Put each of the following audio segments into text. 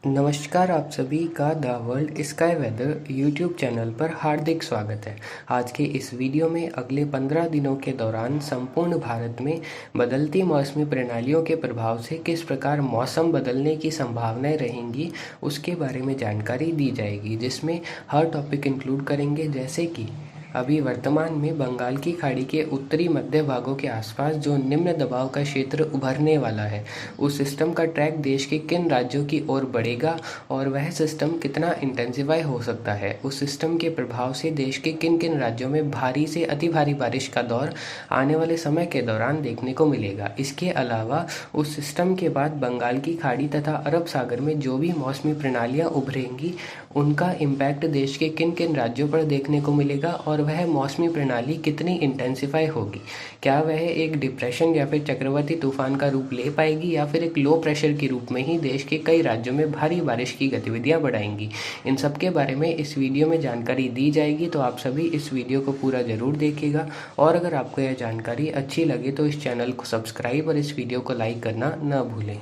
नमस्कार, आप सभी का the world sky weather YouTube channel पर हार्दिक स्वागत है। आज के इस वीडियो में अगले 15 दिनों के दौरान संपूर्ण भारत में बदलती मौसमी प्रणालियों के प्रभाव से किस प्रकार मौसम बदलने की संभावनाएं रहेंगी, उसके बारे में जानकारी दी जाएगी, जिसमें हर टॉपिक इंक्लूड करेंगे, जैसे कि अभी वर्तमान में बंगाल की खाड़ी के उत्तरी मध्य भागों के आसपास जो निम्न दबाव का क्षेत्र उभरने वाला है, उस सिस्टम का ट्रैक देश के किन राज्यों की ओर बढ़ेगा और वह सिस्टम कितना इंटेंसिफाई हो सकता है। उस सिस्टम के प्रभाव से देश के किन किन राज्यों में भारी से अति भारी बारिश का दौर आने वाले समय के दौरान देखने को मिलेगा। इसके अलावा उस सिस्टम के बाद बंगाल की खाड़ी तथा अरब सागर में जो भी मौसमी प्रणालियाँ उभरेंगी, उनका इम्पैक्ट देश के किन किन राज्यों पर देखने को मिलेगा और वह मौसमी प्रणाली कितनी इंटेंसिफाई होगी। क्या वह एक डिप्रेशन या फिर चक्रवाती तूफान का रूप ले पाएगी या फिर एक लो प्रेशर के रूप में ही देश के कई राज्यों में भारी बारिश की गतिविधियां बढ़ाएंगी। इन सब के बारे में इस वीडियो में जानकारी दी जाएगी, तो आप सभी इस वीडियो को पूरा ज़रूर देखिएगा। और अगर आपको यह जानकारी अच्छी लगे तो इस चैनल को सब्सक्राइब और इस वीडियो को लाइक करना न भूलें।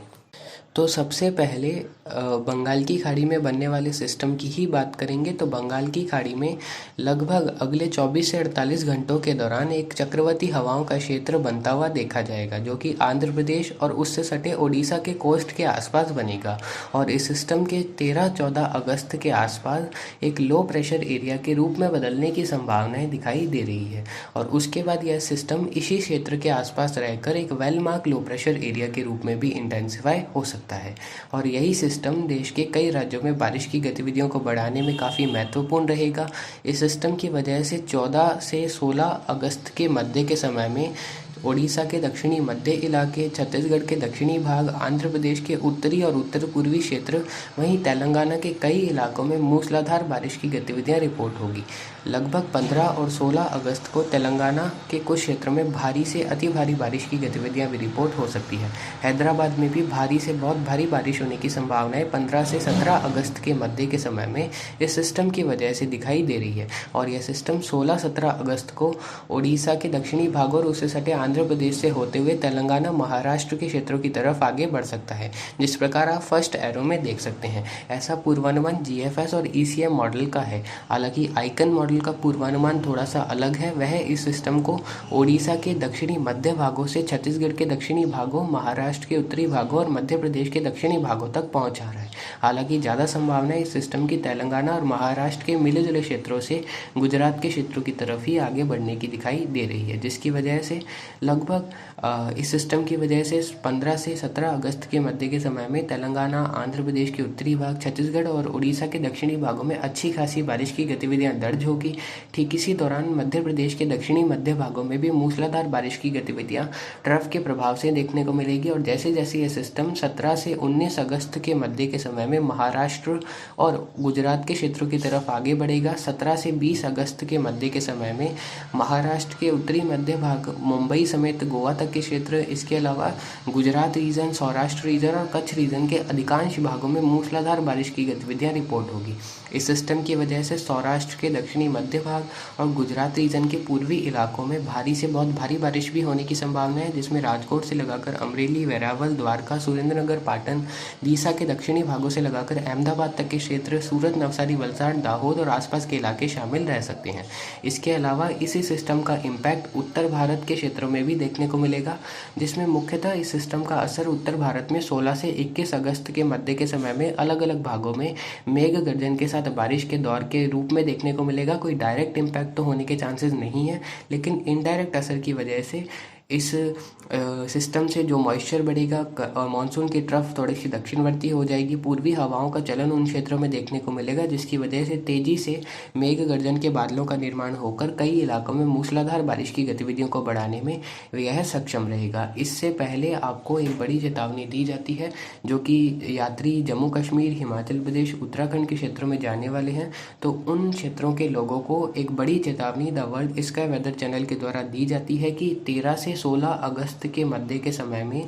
तो सबसे पहले बंगाल की खाड़ी में बनने वाले सिस्टम की ही बात करेंगे। तो बंगाल की खाड़ी में लगभग अगले 24 से 48 घंटों के दौरान एक चक्रवाती हवाओं का क्षेत्र बनता हुआ देखा जाएगा, जो कि आंध्र प्रदेश और उससे सटे ओडिशा के कोस्ट के आसपास बनेगा। और इस सिस्टम के 13-14 अगस्त के आसपास एक लो प्रेशर एरिया के रूप में बदलने की संभावनाएं दिखाई दे रही है। और उसके बाद यह सिस्टम इसी क्षेत्र के आसपास रहकर एक well mark low pressure area के रूप में भी इंटेंसिफाई हो सकता है। और यही सिस्टम देश के कई राज्यों में बारिश की गतिविधियों को बढ़ाने में काफ़ी महत्वपूर्ण रहेगा। इस सिस्टम की वजह से 14 से 16 अगस्त के मध्य के समय में ओडिशा के दक्षिणी मध्य इलाके, छत्तीसगढ़ के दक्षिणी भाग, आंध्र प्रदेश के उत्तरी और उत्तर पूर्वी क्षेत्र, वहीं तेलंगाना के कई इलाकों में मूसलाधार बारिश की गतिविधियां रिपोर्ट होगी। लगभग 15 और 16 अगस्त को तेलंगाना के कुछ क्षेत्रों में भारी से अति भारी बारिश की गतिविधियां भी रिपोर्ट हो सकती है। हैदराबाद में भी भारी से बहुत भारी बारिश होने की संभावनाएं 15 से 17 अगस्त के मध्य के समय में इस सिस्टम की वजह से दिखाई दे रही है। और यह सिस्टम 16-17 अगस्त को ओडिशा के दक्षिणी भाग और उससे सटे आंध्र प्रदेश से होते हुए तेलंगाना, महाराष्ट्र के क्षेत्रों की तरफ आगे बढ़ सकता है, जिस प्रकार आप फर्स्ट एरो में देख सकते हैं। ऐसा पूर्वानुमान जीएफएस और ईसीएम मॉडल का है। हालांकि आइकन मॉडल का पूर्वानुमान थोड़ा सा अलग है। वह इस सिस्टम को ओडिशा के दक्षिणी मध्य भागों से छत्तीसगढ़ के दक्षिणी भागों, महाराष्ट्र के उत्तरी भागों और मध्य प्रदेश के दक्षिणी भागों तक पहुंचा रहा है। हालांकि ज़्यादा संभावना इस सिस्टम की तेलंगाना और महाराष्ट्र के मिले जुले क्षेत्रों से गुजरात के क्षेत्रों की तरफ ही आगे बढ़ने की दिखाई दे रही है, जिसकी वजह से लगभग इस सिस्टम की वजह से 15 से 17 अगस्त के मध्य के समय में तेलंगाना, आंध्र प्रदेश के उत्तरी भाग, छत्तीसगढ़ और उड़ीसा के दक्षिणी भागों में अच्छी खासी बारिश की गतिविधियां दर्ज होगी। ठीक इसी दौरान मध्य प्रदेश के दक्षिणी मध्य भागों में भी मूसलाधार बारिश की गतिविधियां ट्रफ के प्रभाव से देखने को मिलेगी। और जैसे जैसे ये सिस्टम 17 से 19 अगस्त के मध्य के समय में महाराष्ट्र और गुजरात के क्षेत्रों की तरफ आगे बढ़ेगा, 17 से 20 अगस्त के मध्य के समय में महाराष्ट्र के उत्तरी मध्य भाग, मुंबई समेत गोवा तक के क्षेत्र, इसके अलावा गुजरात रीजन, सौराष्ट्र रीजन और कच्छ रीजन के अधिकांश भागों में मूसलाधार बारिश की गतिविधियां रिपोर्ट होगी। इस सिस्टम की वजह से सौराष्ट्र के दक्षिणी मध्य भाग और गुजरात रीजन के पूर्वी इलाकों में भारी से बहुत भारी बारिश भी होने की संभावना है, जिसमें राजकोट से लगाकर अमरेली, वेरावल, द्वारका, सुरेंद्रनगर, पाटन, डीसा के दक्षिणी भागों से लगाकर अहमदाबाद तक के क्षेत्र, सूरत, नवसारी, वलसाड़, दाहोद और आसपास के इलाके शामिल रह सकते हैं। इसके अलावा इसी सिस्टम का इम्पैक्ट उत्तर भारत के क्षेत्रों में भी देखने को मिलेगा, जिसमें मुख्यतः इस सिस्टम का असर उत्तर भारत में 16 से 21 अगस्त के मध्य के समय में अलग अलग भागों में मेघ गर्जन के साथ बारिश के दौर के रूप में देखने को मिलेगा। कोई डायरेक्ट इम्पैक्ट तो होने के चांसेस नहीं है, लेकिन इनडायरेक्ट असर की वजह से इस सिस्टम से जो मॉइस्चर बढ़ेगा और मानसून की ट्रफ थोड़ी सी दक्षिणवर्ती हो जाएगी, पूर्वी हवाओं का चलन उन क्षेत्रों में देखने को मिलेगा, जिसकी वजह से तेजी से मेघ गर्जन के बादलों का निर्माण होकर कई इलाकों में मूसलाधार बारिश की गतिविधियों को बढ़ाने में यह सक्षम रहेगा। इससे पहले आपको एक बड़ी चेतावनी दी जाती है, जो कि यात्री जम्मू कश्मीर, हिमाचल प्रदेश, उत्तराखंड के क्षेत्रों में जाने वाले हैं, तो उन क्षेत्रों के लोगों को एक बड़ी चेतावनी the world sky weather channel के द्वारा दी जाती है कि 13 से 16 अगस्त के मध्य के समय में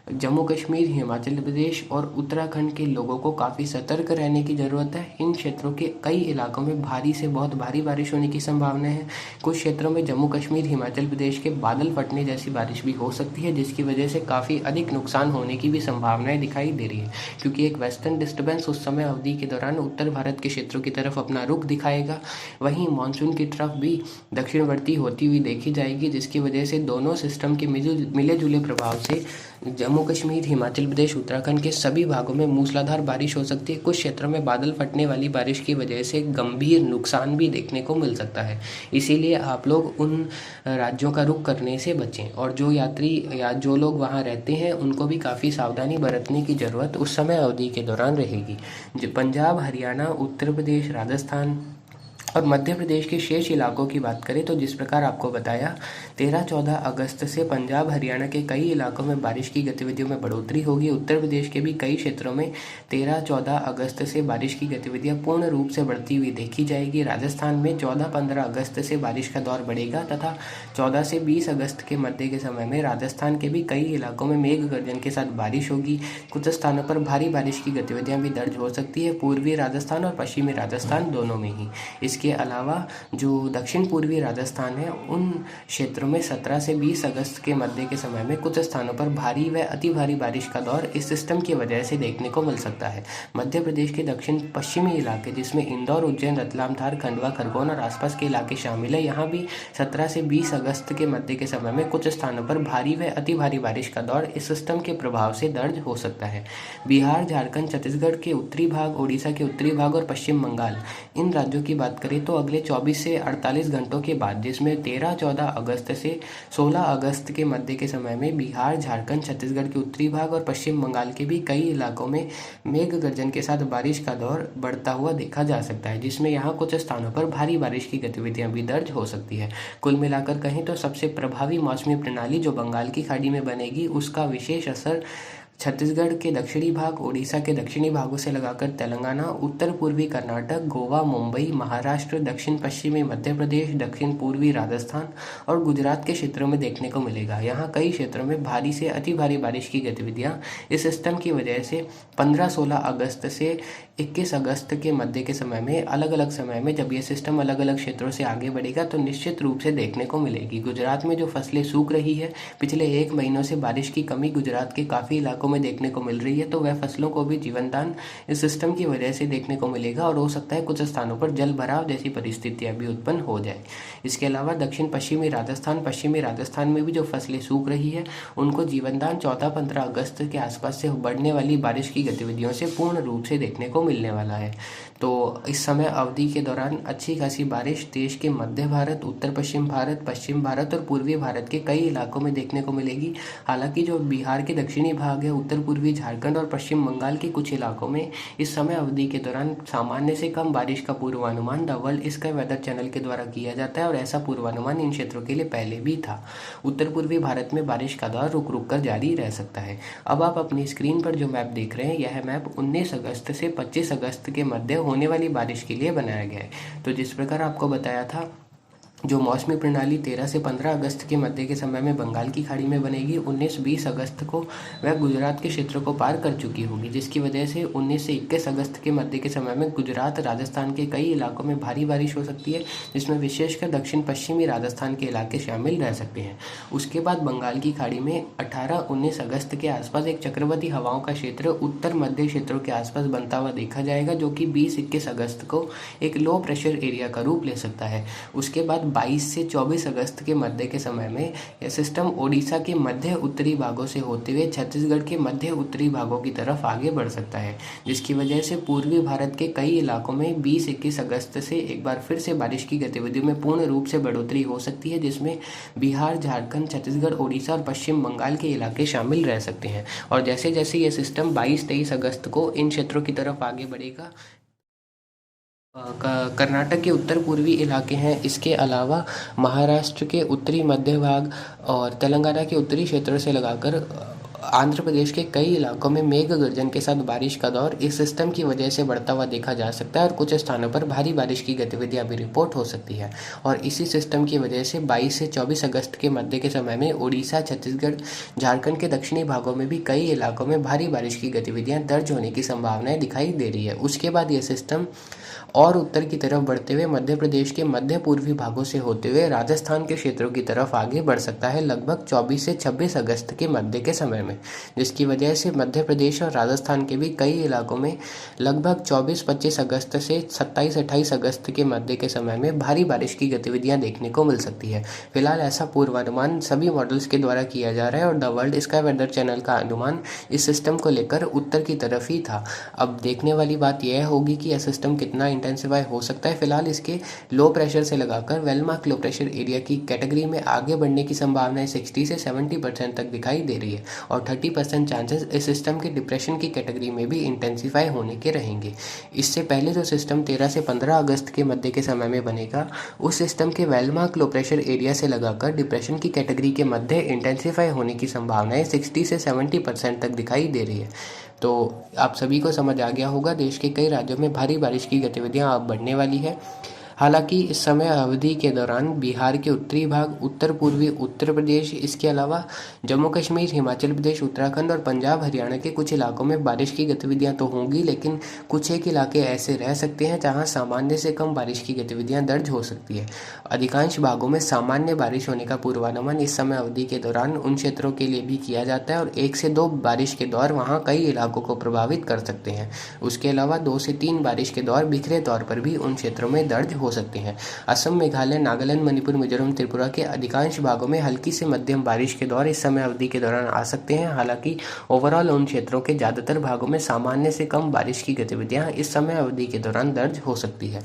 जम्मू कश्मीर, हिमाचल प्रदेश और उत्तराखंड के लोगों को काफ़ी सतर्क रहने की ज़रूरत है। इन क्षेत्रों के कई इलाकों में भारी से बहुत भारी बारिश होने की संभावना है। कुछ क्षेत्रों में जम्मू कश्मीर, हिमाचल प्रदेश के बादल फटने जैसी बारिश भी हो सकती है, जिसकी वजह से काफ़ी अधिक नुकसान होने की भी संभावनाएं दिखाई दे रही है, क्योंकि एक वेस्टर्न डिस्टर्बेंस उस समय अवधि के दौरान उत्तर भारत के क्षेत्रों की तरफ अपना रुख दिखाएगा। वहीं मानसून की तरफ भी दक्षिणवर्ती होती हुई देखी जाएगी, जिसकी वजह से दोनों सिस्टम के मिले जुले प्रभाव से जम्मू कश्मीर, हिमाचल प्रदेश, उत्तराखंड के सभी भागों में मूसलाधार बारिश हो सकती है। कुछ क्षेत्रों में बादल फटने वाली बारिश की वजह से गंभीर नुकसान भी देखने को मिल सकता है। इसीलिए आप लोग उन राज्यों का रुख करने से बचें, और जो यात्री या जो लोग वहाँ रहते हैं उनको भी काफ़ी सावधानी बरतने की ज़रूरत उस समय अवधि के दौरान रहेगी। जो पंजाब, हरियाणा, उत्तर प्रदेश, राजस्थान और मध्य प्रदेश के शेष इलाकों की बात करें तो जिस प्रकार आपको बताया, 13-14 अगस्त से पंजाब, हरियाणा के कई इलाकों में बारिश की गतिविधियों में बढ़ोतरी होगी। उत्तर प्रदेश के भी कई क्षेत्रों में 13-14 अगस्त से बारिश की गतिविधियां पूर्ण रूप से बढ़ती हुई देखी जाएगी। राजस्थान में 14-15 अगस्त से बारिश का दौर बढ़ेगा तथा 14 से 20 अगस्त के मध्य के समय में राजस्थान के भी कई इलाकों में मेघ गर्जन के साथ बारिश होगी। कुछ स्थानों पर भारी बारिश की गतिविधियां भी दर्ज हो सकती है, पूर्वी राजस्थान और पश्चिमी राजस्थान दोनों में ही। इसके अलावा जो दक्षिण पूर्वी राजस्थान है, उन क्षेत्रों में 17 से 20 अगस्त के मध्य के समय में कुछ स्थानों पर भारी व अति भारी बारिश का दौर इस सिस्टम की वजह से देखने को मिल सकता है। मध्य प्रदेश के दक्षिण पश्चिमी इलाके, जिसमें इंदौर, उज्जैन, रतलाम, धार, खंडवा, खरगोन और आसपास के इलाके शामिल है, यहाँ भी 17 से 20 अगस्त के मध्य के समय में कुछ स्थानों पर भारी व अति भारी बारिश का दौर इस सिस्टम के प्रभाव से दर्ज हो सकता है। बिहार, झारखंड, छत्तीसगढ़ के उत्तरी भाग, ओडिशा के उत्तरी भाग और पश्चिम बंगाल, इन राज्यों की बात करें तो अगले 24 से 48 घंटों के बाद, जिसमें 13-14 अगस्त से 16 अगस्त के मध्य के समय में बिहार, झारखंड, छत्तीसगढ़ के उत्तरी भाग और पश्चिम बंगाल के भी कई इलाकों में मेघ गर्जन के साथ बारिश का दौर बढ़ता हुआ देखा जा सकता है, जिसमें यहाँ कुछ स्थानों पर भारी बारिश की गतिविधियां भी दर्ज हो सकती है। कुल मिलाकर कहें तो सबसे प्रभावी मौसमी प्रणाली जो बंगाल की खाड़ी में बनेगी, उसका विशेष असर छत्तीसगढ़ के दक्षिणी भाग, ओडिशा के दक्षिणी भागों से लगाकर तेलंगाना, उत्तर पूर्वी कर्नाटक, गोवा, मुंबई, महाराष्ट्र, दक्षिण पश्चिमी मध्य प्रदेश, दक्षिण पूर्वी राजस्थान और गुजरात के क्षेत्रों में देखने को मिलेगा। यहाँ कई क्षेत्रों में भारी से अति भारी बारिश की गतिविधियाँ इस सिस्टम की वजह से 15-16 अगस्त से 21 अगस्त के मध्य के समय में, अलग अलग समय में जब ये सिस्टम अलग अलग क्षेत्रों से आगे बढ़ेगा तो निश्चित रूप से देखने को मिलेगी। गुजरात में जो फसलें सूख रही है, पिछले 1 महीनों से बारिश की कमी गुजरात के काफ़ी इलाकों में देखने को मिल रही है, तो वह फसलों को भी जीवनदान इस सिस्टम की वजह से देखने को मिलेगा और हो सकता है कुछ स्थानों पर जल भराव जैसी परिस्थितियां भी उत्पन्न हो जाए। इसके अलावा दक्षिण पश्चिमी राजस्थान में भी जो फसलें सूख रही है, उनको जीवनदान 14-15 अगस्त के आसपास से बढ़ने वाली बारिश की गतिविधियों से पूर्ण रूप से देखने को मिलने वाला है। तो इस समय अवधि के दौरान अच्छी खासी बारिश देश के मध्य भारत, उत्तर पश्चिम भारत, पश्चिम भारत और पूर्वी भारत के कई इलाकों में देखने को मिलेगी। हालांकि जो बिहार के दक्षिणी भाग है, उत्तर पूर्वी झारखंड और पश्चिम बंगाल के कुछ इलाकों में इस समय अवधि के दौरान सामान्य से कम बारिश का पूर्वानुमान the world sky weather channel के द्वारा किया जाता है, और ऐसा पूर्वानुमान इन क्षेत्रों के लिए पहले भी था। उत्तर पूर्वी भारत में बारिश का दौर रुक रुक कर जारी रह सकता है। अब आप अपनी स्क्रीन पर जो मैप देख रहे हैं, यह मैप 19 अगस्त से 25 अगस्त के मध्य होने वाली बारिश के लिए बनाया गया है। तो जिस प्रकार आपको बताया था, जो मौसमी प्रणाली 13 से 15 अगस्त के मध्य के समय में बंगाल की खाड़ी में बनेगी, 19-20 अगस्त को वह गुजरात के क्षेत्रों को पार कर चुकी होगी, जिसकी वजह से 19 से 21 अगस्त के मध्य के समय में गुजरात, राजस्थान के कई इलाकों में भारी बारिश हो सकती है, जिसमें विशेषकर दक्षिण पश्चिमी राजस्थान के इलाके शामिल रह सकते हैं। उसके बाद बंगाल की खाड़ी में 18-19 अगस्त के आसपास एक चक्रवाती हवाओं का क्षेत्र उत्तर मध्य क्षेत्रों के आसपास बनता हुआ देखा जाएगा, जो कि 20-21 अगस्त को एक लो प्रेशर एरिया का रूप ले सकता है। उसके बाद 22 से 24 अगस्त के मध्य के समय में यह सिस्टम ओडिशा के मध्य उत्तरी भागों से होते हुए छत्तीसगढ़ के मध्य उत्तरी भागों की तरफ आगे बढ़ सकता है, जिसकी वजह से पूर्वी भारत के कई इलाकों में 20-21 अगस्त से एक बार फिर से बारिश की गतिविधियों में पूर्ण रूप से बढ़ोतरी हो सकती है, जिसमें बिहार, झारखंड, छत्तीसगढ़, ओडिशा और पश्चिम बंगाल के इलाके शामिल रह सकते हैं। और जैसे जैसे ये सिस्टम 22-23 अगस्त को इन क्षेत्रों की तरफ आगे बढ़ेगा, कर्नाटक के उत्तर पूर्वी इलाके हैं, इसके अलावा महाराष्ट्र के उत्तरी मध्य भाग और तेलंगाना के उत्तरी क्षेत्रों से लगाकर आंध्र प्रदेश के कई इलाकों में मेघ गर्जन के साथ बारिश का दौर इस सिस्टम की वजह से बढ़ता हुआ देखा जा सकता है और कुछ स्थानों पर भारी बारिश की गतिविधियां भी रिपोर्ट हो सकती है। और इसी सिस्टम की वजह से 22 से 24 अगस्त के मध्य के समय में उड़ीसा, छत्तीसगढ़, झारखंड के दक्षिणी भागों में भी कई इलाकों में भारी बारिश की गतिविधियां दर्ज होने की संभावनाएं दिखाई दे रही है। उसके बाद यह सिस्टम और उत्तर की तरफ बढ़ते हुए मध्य प्रदेश के मध्य पूर्वी भागों से होते हुए राजस्थान के क्षेत्रों की तरफ आगे बढ़ सकता है लगभग 24 से 26 अगस्त के मध्य के समय में, जिसकी वजह से मध्य प्रदेश और राजस्थान के भी कई इलाकों में लगभग 24-25 अगस्त से 27-28 अगस्त के मध्य के समय में भारी बारिश की गतिविधियां देखने को मिल सकती है। फिलहाल ऐसा पूर्वानुमान सभी मॉडल्स के द्वारा किया जा रहा है और the world sky weather channel का अनुमान इस सिस्टम को लेकर उत्तर की तरफ ही था। अब देखने वाली बात यह होगी कि यह सिस्टम कितना इंटेंसिफाई हो सकता है। फिलहाल इसके लो प्रेशर से लगाकर well mark low pressure area की कैटेगरी में आगे बढ़ने की संभावना 60 से 70% तक दिखाई दे रही है और 30% चांसेस इस सिस्टम के डिप्रेशन की कैटेगरी में भी इंटेंसिफाई होने के रहेंगे। इससे पहले जो सिस्टम 13 से 15 अगस्त के मध्य के समय में बनेगा, उस सिस्टम के well mark low pressure area से लगाकर डिप्रेशन की कैटेगरी के मध्य इंटेंसिफाई होने की संभावनाएं 60 से 70% तक दिखाई दे रही है। तो आप सभी को समझ आ गया होगा, देश के कई राज्यों में भारी बारिश की गतिविधियां अब बढ़ने वाली है। हालांकि इस समय अवधि के दौरान बिहार के उत्तरी भाग, उत्तर पूर्वी उत्तर प्रदेश, इसके अलावा जम्मू कश्मीर, हिमाचल प्रदेश, उत्तराखंड और पंजाब हरियाणा के कुछ इलाकों में बारिश की गतिविधियां तो होंगी, लेकिन कुछ एक इलाके ऐसे रह सकते हैं जहां सामान्य से कम बारिश की गतिविधियां दर्ज हो सकती है। अधिकांश भागों में सामान्य बारिश होने का पूर्वानुमान इस समय अवधि के दौरान उन क्षेत्रों के लिए भी किया जाता है और 1 से 2 बारिश के दौर वहां कई इलाकों को प्रभावित कर सकते हैं। उसके अलावा 2 से 3 बारिश के दौर बिखरे तौर पर भी उन क्षेत्रों में दर्ज हो सकते हैं। असम, मेघालय, नागालैंड, मणिपुर, मिजोरम, त्रिपुरा के अधिकांश भागों में हल्की से मध्यम बारिश के दौर इस समय अवधि के दौरान आ सकते हैं। हालांकि ओवरऑल उन क्षेत्रों के ज्यादातर भागों में सामान्य से कम बारिश की गतिविधियां इस समय अवधि के दौरान दर्ज हो सकती है।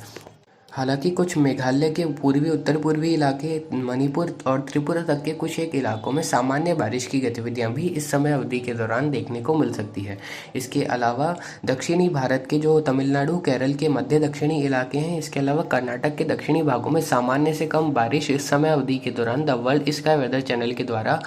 हालांकि कुछ मेघालय के पूर्वी उत्तर पूर्वी इलाके, मणिपुर और त्रिपुरा तक के कुछ एक इलाकों में सामान्य बारिश की गतिविधियां भी इस समय अवधि के दौरान देखने को मिल सकती है। इसके अलावा दक्षिणी भारत के जो तमिलनाडु, केरल के मध्य दक्षिणी इलाके हैं, इसके अलावा कर्नाटक के दक्षिणी भागों में सामान्य से कम बारिश इस समय अवधि के दौरान the world sky weather channel के द्वारा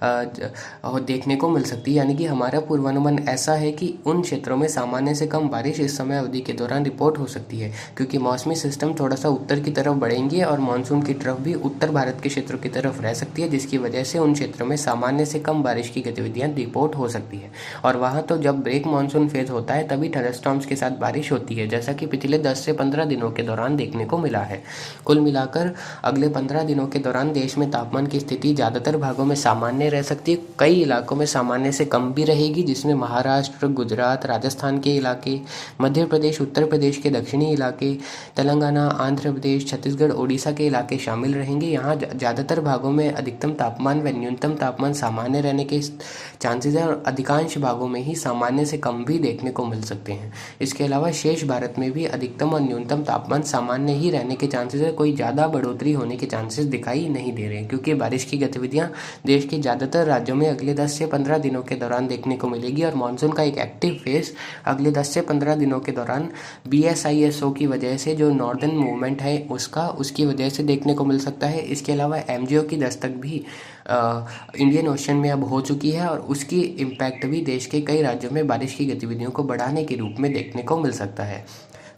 देखने को मिल सकती है। यानी कि हमारा पूर्वानुमान ऐसा है कि उन क्षेत्रों में सामान्य से कम बारिश इस समय अवधि के दौरान रिपोर्ट हो सकती है, क्योंकि मौसमी सिस्टम थोड़ा सा उत्तर की तरफ बढ़ेंगे और मानसून की तरफ भी उत्तर भारत के क्षेत्रों की तरफ रह सकती है, जिसकी वजह से उन क्षेत्रों में सामान्य से कम बारिश की गतिविधियां रिपोर्ट हो सकती है। और वहाँ तो जब ब्रेक मानसून फेज होता है तभी थंडरस्टॉर्म्स के साथ बारिश होती है, जैसा कि पिछले 10 से 15 दिनों के दौरान देखने को मिला है। कुल मिलाकर अगले 15 दिनों के दौरान देश में तापमान की स्थिति ज़्यादातर भागों में सामान्य रह सकती है, कई इलाकों में सामान्य से कम भी रहेगी, जिसमें महाराष्ट्र, गुजरात, राजस्थान के इलाके, मध्य प्रदेश, उत्तर प्रदेश के दक्षिणी इलाके, तेलंगाना, आंध्र प्रदेश, छत्तीसगढ़, ओडिशा के इलाके शामिल रहेंगे। यहाँ ज़्यादातर भागों में अधिकतम तापमान व न्यूनतम तापमान सामान्य रहने के चांसेस हैं और अधिकांश भागों में ही सामान्य से कम भी देखने को मिल सकते हैं। इसके अलावा शेष भारत में भी अधिकतम और न्यूनतम तापमान सामान्य ही रहने के चांसेस है, कोई ज़्यादा बढ़ोतरी होने के चांसेस दिखाई नहीं दे रहे हैं, क्योंकि बारिश की गतिविधियाँ देश के ज़्यादातर राज्यों में अगले 10 से 15 दिनों के दौरान देखने को मिलेगी और मानसून का एक एक्टिव फेज अगले 10 से 15 दिनों के दौरान BSISO की वजह से जो नॉर्दर्न मूवमेंट है उसकी वजह से देखने को मिल सकता है। इसके अलावा MJO की दस्तक भी इंडियन ओशन में अब हो चुकी है और उसकी इम्पैक्ट भी देश के कई राज्यों में बारिश की गतिविधियों को बढ़ाने के रूप में देखने को मिल सकता है।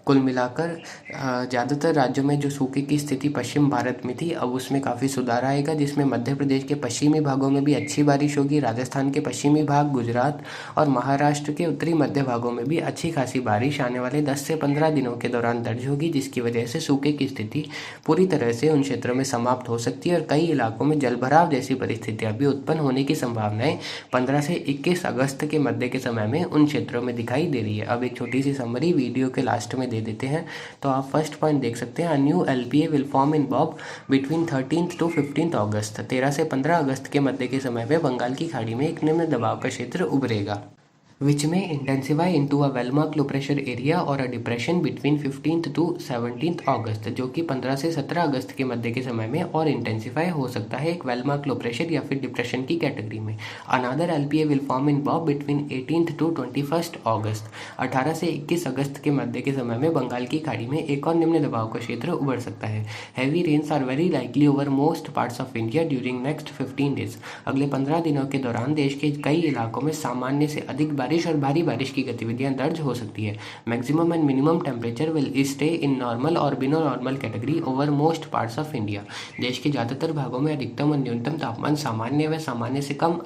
कुल मिलाकर ज़्यादातर राज्यों में जो सूखे की स्थिति पश्चिम भारत में थी, अब उसमें काफ़ी सुधार आएगा, जिसमें मध्य प्रदेश के पश्चिमी भागों में भी अच्छी बारिश होगी, राजस्थान के पश्चिमी भाग, गुजरात और महाराष्ट्र के उत्तरी मध्य भागों में भी अच्छी खासी बारिश आने वाले 10 से 15 दिनों के दौरान दर्ज होगी, जिसकी वजह से सूखे की स्थिति पूरी तरह से उन क्षेत्रों में समाप्त हो सकती है और कई इलाकों में जलभराव जैसी परिस्थितियाँ भी उत्पन्न होने की संभावनाएं 15 से 21 अगस्त के मध्य के समय में उन क्षेत्रों में दिखाई दे रही है। अब एक छोटी सी समरी वीडियो के लास्ट में दे देते हैं, तो आप फर्स्ट पॉइंट देख सकते हैं, new LPA will form in BOB between 13th to 15th अगस्त। 13 से 15 अगस्त के मध्य के समय में बंगाल की खाड़ी में एक निम्न दबाव का क्षेत्र उभरेगा। which may intensify into a Velmark low pressure area or a depression between 15th to 17th अगस्त, जो कि 15 से 17 अगस्त के मध्य के समय में और इंटेंसिफाई हो सकता है एक वेलमार्क लो प्रेशर या फिर डिप्रेशन की कैटेगरी में। Another LPA will form in BOB between 18th to 21st August. 18 से 21 अगस्त के मध्य के समय में बंगाल की खाड़ी में एक और निम्न दबाव का क्षेत्र उभर सकता है। Heavy rains are very likely over most parts of India during next 15 days. अगले 15 दिनों के दौरान देश के कई इलाकों में सामान्य से अधिक बारिश और भारी बारिश की गतिविधियां दर्ज हो सकती है। Maximum and minimum temperature will stay in normal और below normal category over most parts of India. देश के ज़्यादातर भागों में अधिकतम और न्यूनतम तापमान सामान्य व सामान्य से कम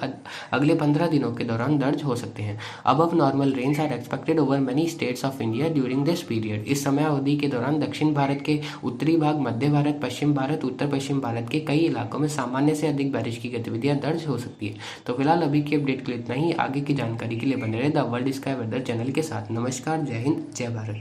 अगले 15 दिनों के दौरान दर्ज हो सकते हैं। Above normal rains are expected over many states of India during this period. इस समय अवधि के दौरान दक्षिण भारत के उत्तरी भाग, मध्य भारत, पश्चिम भारत, उत्तर पश्चिम भारत के कई इलाकों में सामान्य से अधिक बारिश की गतिविधियां दर्ज हो सकती है। तो फिलहाल अभी की अपडेट के लिए इतना ही। आगे की जानकारी के लिए बने रहे the world sky weather channel के साथ। नमस्कार, जय हिंद, जय भारत।